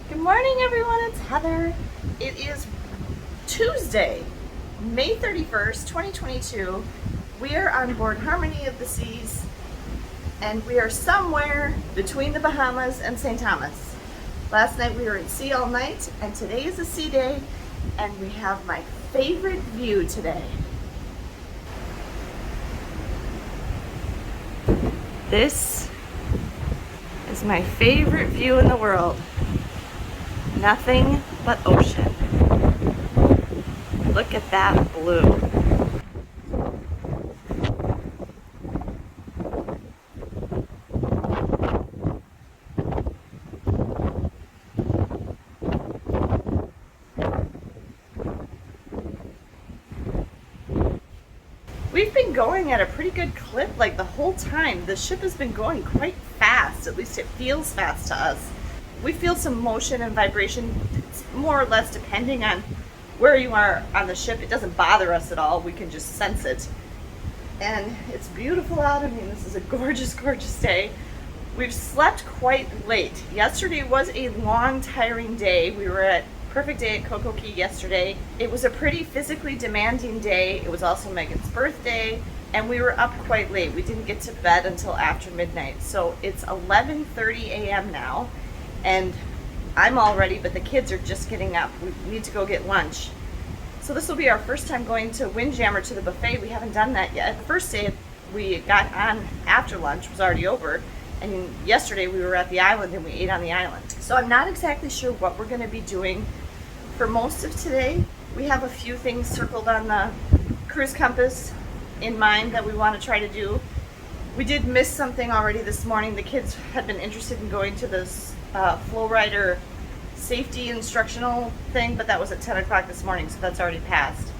Good morning, everyone. It's Heather. It is Tuesday, May 31st, 2022. We are on board Harmony of the Seas, and we are somewhere between the Bahamas and St. Thomas. Last night we were at sea all night, and today is a sea day, and we have my favorite view today. This is my favorite view in the world. Nothing but ocean. Look at that blue. We've been going at a pretty good clip like the whole time. The ship has been going quite fast, at least it feels fast to us. We feel some motion and vibration. It's more or less depending on where you are on the ship. It doesn't bother us at all. We can just sense it. And it's beautiful out. I mean, this is a gorgeous, gorgeous day. We've slept quite late. Yesterday was a long, tiring day. We were at Perfect Day at Coco Key yesterday. It was a pretty physically demanding day. It was also Megan's birthday, and we were up quite late. We didn't get to bed until after midnight. So it's 11:30 a.m. now, and I'm all ready, but the kids are just getting up. We need to go get lunch. So this will be our first time going to Windjammer to the buffet. We haven't done that yet. The first day we got on after lunch was already over, and yesterday we were at the island and we ate on the island. So I'm not exactly sure what we're going to be doing for most of today. We have a few things circled on the cruise compass in mind that we want to try to do. We did miss something already this morning. The kids had been interested in going to this flow rider safety instructional thing, but that was at 10 o'clock this morning, so that's already passed.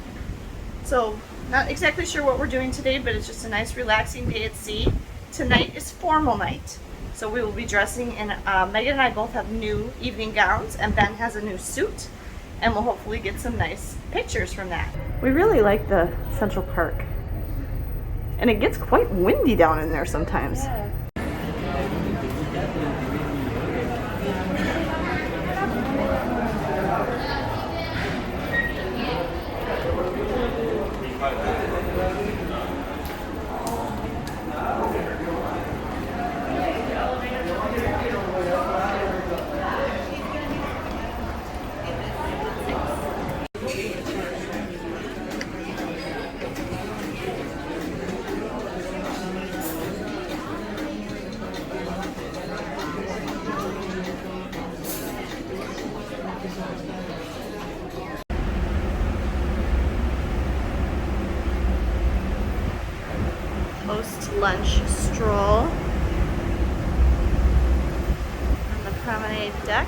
So not exactly sure what we're doing today, but it's just a nice relaxing day at sea. Tonight is formal night, so we will be dressing in, Megan and I both have new evening gowns, and Ben has a new suit, and we'll hopefully get some nice pictures from that. We really like the Central Park, and it gets quite windy down in there sometimes. Yeah. Post-lunch stroll on the promenade deck.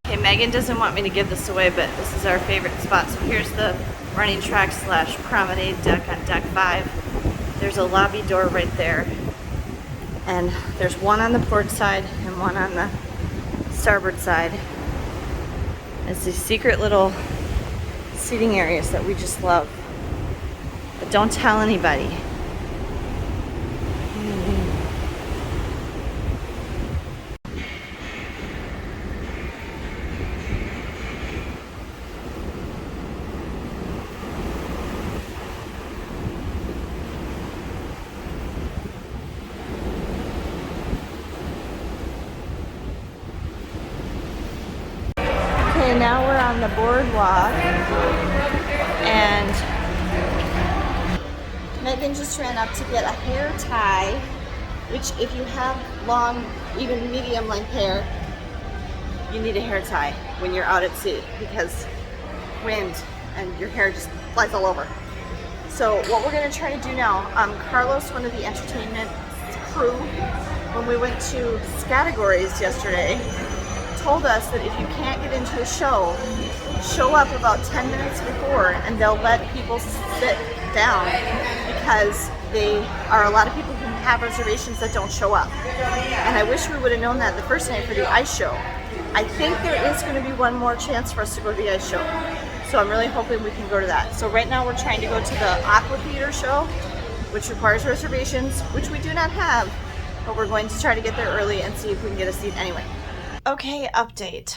Okay, Megan doesn't want me to give this away, but this is our favorite spot. So here's the running track / promenade deck on deck 5. There's a lobby door right there, and there's one on the port side and one on the starboard side. It's these secret little seating areas that we just love. But don't tell anybody. Okay, now we're on the boardwalk, and Megan just ran up to get a hair tie, which if you have long, even medium length hair, you need a hair tie when you're out at sea because wind and your hair just flies all over. So what we're going to try to do now, Carlos, one of the entertainment crew, when we went to Categories yesterday, told us that if you can't get into a show, show up about 10 minutes before and they'll let people sit down because they are a lot of people who have reservations that don't show up. And I wish we would have known that the first night for the ice show. I think there is going to be one more chance for us to go to the ice show. So I'm really hoping we can go to that. So right now we're trying to go to the Aqua Theater show, which requires reservations, which we do not have, but we're going to try to get there early and see if we can get a seat anyway. Okay, update.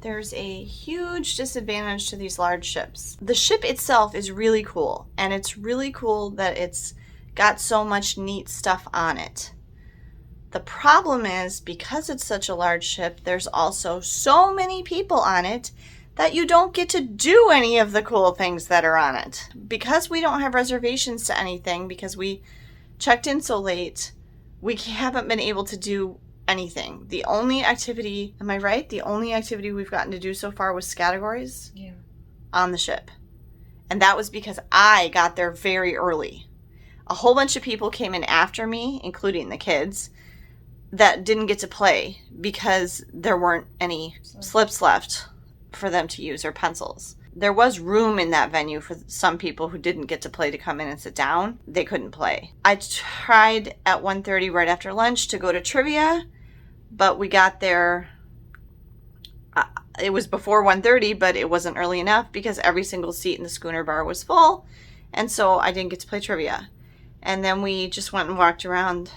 There's a huge disadvantage to these large ships. The ship itself is really cool, and it's really cool that it's got so much neat stuff on it. The problem is, because it's such a large ship, there's also so many people on it that you don't get to do any of the cool things that are on it. Because we don't have reservations to anything, because we checked in so late, we haven't been able to do anything. The only activity, am I right? The only activity we've gotten to do so far was categories on the ship. And that was because I got there very early. A whole bunch of people came in after me, including the kids, that didn't get to play because there weren't any slips left for them to use or pencils. There was room in that venue for some people who didn't get to play to come in and sit down. They couldn't play. I tried at 1:30 right after lunch to go to trivia, but we got there, it was before 1:30, but it wasn't early enough because every single seat in the schooner bar was full, and so I didn't get to play trivia. And then we just went and walked around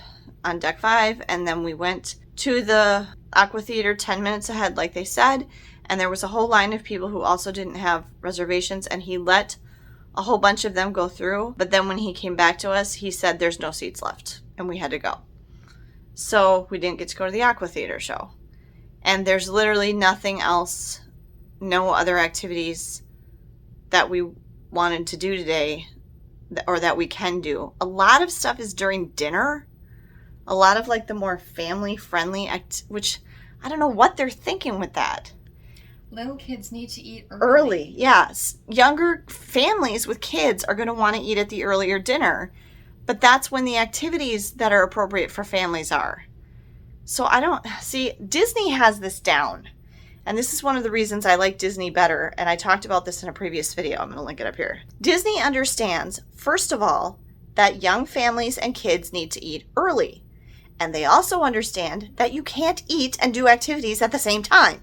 on deck 5, and then we went to the Aqua Theater 10 minutes ahead like they said, and there was a whole line of people who also didn't have reservations, and he let a whole bunch of them go through, but then when he came back to us, he said there's no seats left, and we had to go. So we didn't get to go to the Aqua Theater show. And there's literally nothing else, no other activities that we wanted to do today or that we can do. A lot of stuff is during dinner. A lot of like the more family-friendly, which I don't know what they're thinking with that. Little kids need to eat Early, yes. Younger families with kids are going to want to eat at the earlier dinner. But that's when the activities that are appropriate for families are. So I don't see, Disney has this down. And this is one of the reasons I like Disney better. And I talked about this in a previous video. I'm going to link it up here. Disney understands, first of all, that young families and kids need to eat early. And they also understand that you can't eat and do activities at the same time.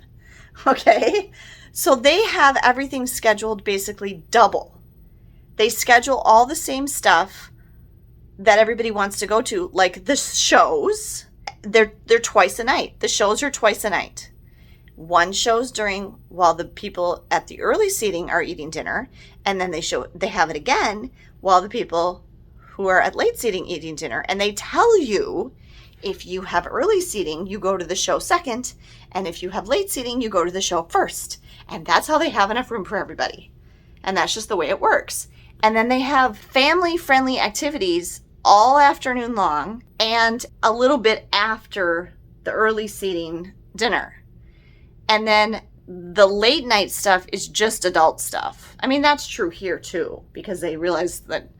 Okay? So they have everything scheduled basically double. They schedule all the same stuff that everybody wants to go to, like the shows. They're twice a night. The shows are twice a night. One show's during while the people at the early seating are eating dinner, and then they have it again while the people who are at late seating eating dinner. And they tell you, if you have early seating, you go to the show second, and if you have late seating, you go to the show first. And that's how they have enough room for everybody. And that's just the way it works. And then they have family-friendly activities all afternoon long and a little bit after the early seating dinner. And then the late night stuff is just adult stuff. I mean, that's true here too, because they realize that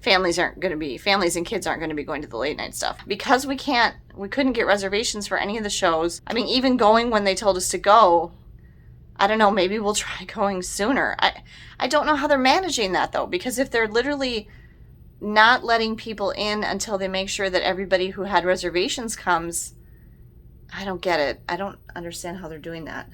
families and kids aren't going to be going to the late night stuff. Because we couldn't get reservations for any of the shows. I mean, even going when they told us to go, I don't know, maybe we'll try going sooner. I don't know how they're managing that though, because if they're literally not letting people in until they make sure that everybody who had reservations comes, I don't get it. I don't understand how they're doing that.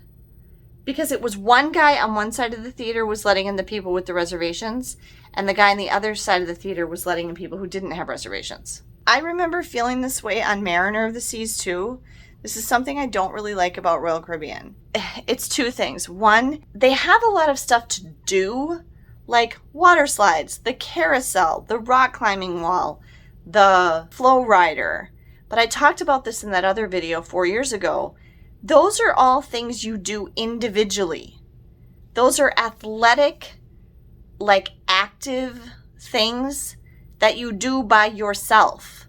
Because it was one guy on one side of the theater was letting in the people with the reservations, and the guy on the other side of the theater was letting in people who didn't have reservations. I remember feeling this way on Mariner of the Seas too. This is something I don't really like about Royal Caribbean. It's two things. One, they have a lot of stuff to do, like water slides, the carousel, the rock climbing wall, the flow rider. But I talked about this in that other video 4 years ago. Those are all things you do individually. Those are athletic, like active things that you do by yourself.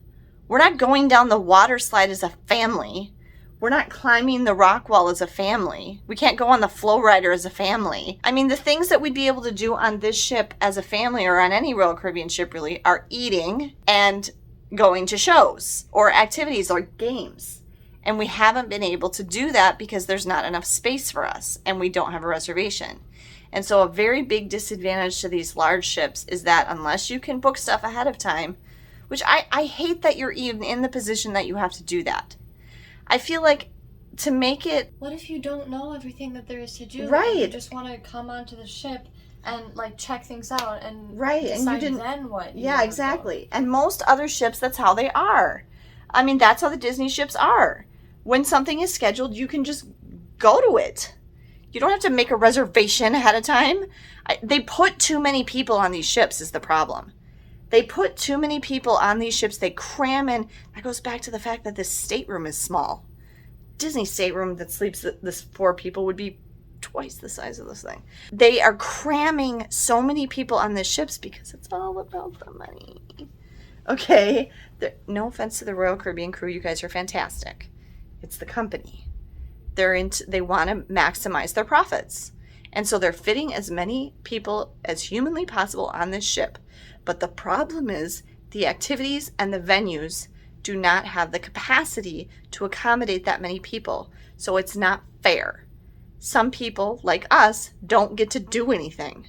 We're not going down the water slide as a family. We're not climbing the rock wall as a family. We can't go on the flow rider as a family. I mean, the things that we'd be able to do on this ship as a family or on any Royal Caribbean ship really are eating and going to shows or activities or games. And we haven't been able to do that because there's not enough space for us and we don't have a reservation. And so a very big disadvantage to these large ships is that unless you can book stuff ahead of time, which I hate that you're even in the position that you have to do that. I feel like to make it... What if you don't know everything that there is to do? Right. You just want to come onto the ship and like check things out and Right, decide and you didn't. then what. Yeah, exactly. And most other ships, that's how they are. I mean, that's how the Disney ships are. When something is scheduled, you can just go to it. You don't have to make a reservation ahead of time. They put too many people on these ships is the problem. They put too many people on these ships. They cram in. That goes back to the fact that this stateroom is small. Disney stateroom that sleeps this 4 people would be twice the size of this thing. They are cramming so many people on the ships because it's all about the money. Okay? No offense to the Royal Caribbean crew. You guys are fantastic. It's the company. They want to maximize their profits. And so they're fitting as many people as humanly possible on this ship. But the problem is the activities and the venues do not have the capacity to accommodate that many people. So it's not fair. Some people, like us, don't get to do anything.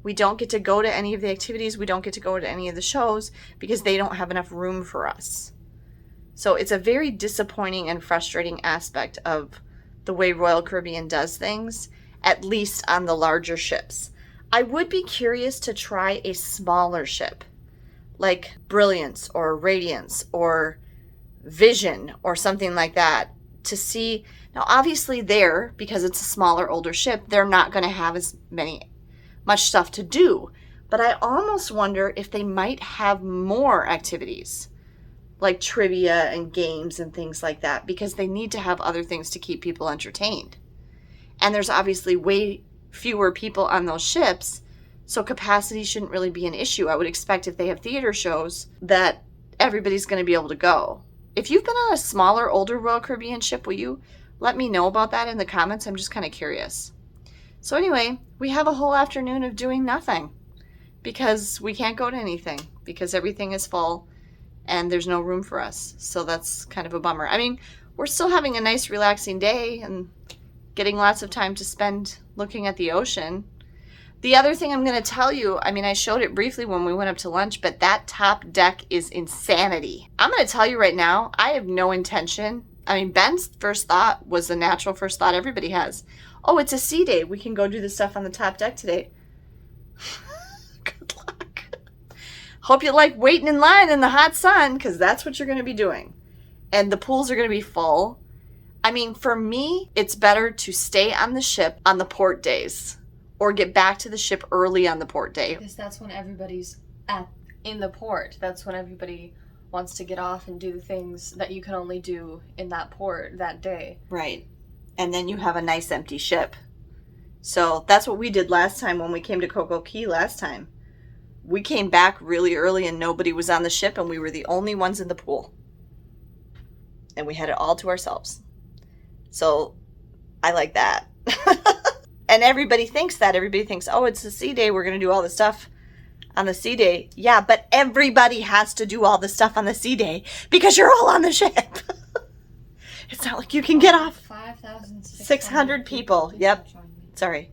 We don't get to go to any of the activities. We don't get to go to any of the shows because they don't have enough room for us. So it's a very disappointing and frustrating aspect of the way Royal Caribbean does things, at least on the larger ships. I would be curious to try a smaller ship, like Brilliance or Radiance or Vision or something like that, to see. Now, obviously because it's a smaller, older ship, they're not going to have as much stuff to do. But I almost wonder if they might have more activities, like trivia and games and things like that, because they need to have other things to keep people entertained. And there's obviously way fewer people on those ships, so capacity shouldn't really be an issue. I would expect if they have theater shows that everybody's going to be able to go. If you've been on a smaller, older Royal Caribbean ship, will you let me know about that in the comments? I'm just kind of curious. So anyway, we have a whole afternoon of doing nothing because we can't go to anything because everything is full and there's no room for us. So that's kind of a bummer. I mean, we're still having a nice relaxing day and getting lots of time to spend looking at the ocean. The other thing I'm going to tell you, I mean, I showed it briefly when we went up to lunch, but that top deck is insanity. I'm going to tell you right now, I have no intention. I mean, Ben's first thought was the natural first thought everybody has. Oh, it's a sea day. We can go do the stuff on the top deck today. Good luck. Hope you like waiting in line in the hot sun, because that's what you're going to be doing. And the pools are going to be full. I mean, for me, it's better to stay on the ship on the port days or get back to the ship early on the port day. Because that's when everybody's in the port. That's when everybody wants to get off and do the things that you can only do in that port that day. Right. And then you have a nice empty ship. So that's what we did last time when we came to Coco Cay last time. We came back really early and nobody was on the ship and we were the only ones in the pool. And we had it all to ourselves. So I like that. And everybody thinks that. Everybody thinks, oh, it's a sea day. We're going to do all the stuff on the sea day. Yeah, but everybody has to do all the stuff on the sea day because you're all on the ship. It's not like you can get off. 5,600 people. Yep. Sorry.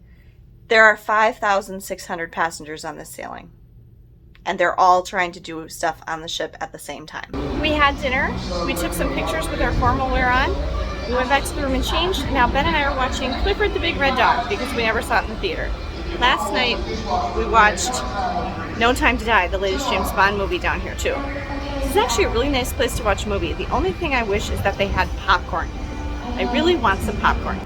There are 5,600 passengers on this sailing. And they're all trying to do stuff on the ship at the same time. We had dinner. We took some pictures with our formal wear on. We went back to the room and changed. Now Ben and I are watching Clifford the Big Red Dog because we never saw it in the theater. Last night we watched No Time to Die, the latest James Bond movie down here too. This is actually a really nice place to watch a movie. The only thing I wish is that they had popcorn. I really want some popcorn.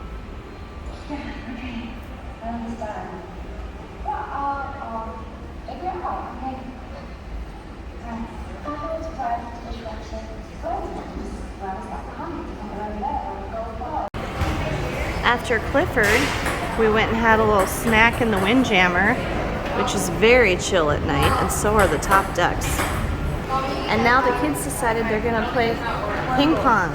After Clifford, we went and had a little snack in the Windjammer, which is very chill at night, and so are the top decks. And now the kids decided they're gonna play ping pong.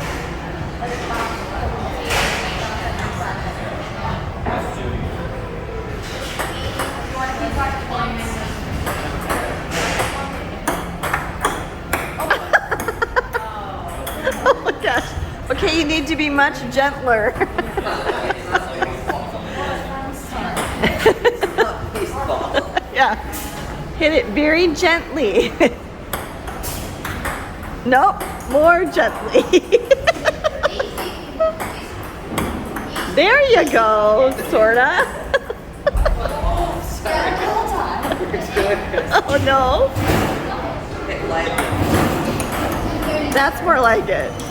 Oh my gosh. Okay, you need to be much gentler. Yeah. Hit it very gently. Nope, more gently. There you go, sorta. Sorry. Oh no. It like That's more like it.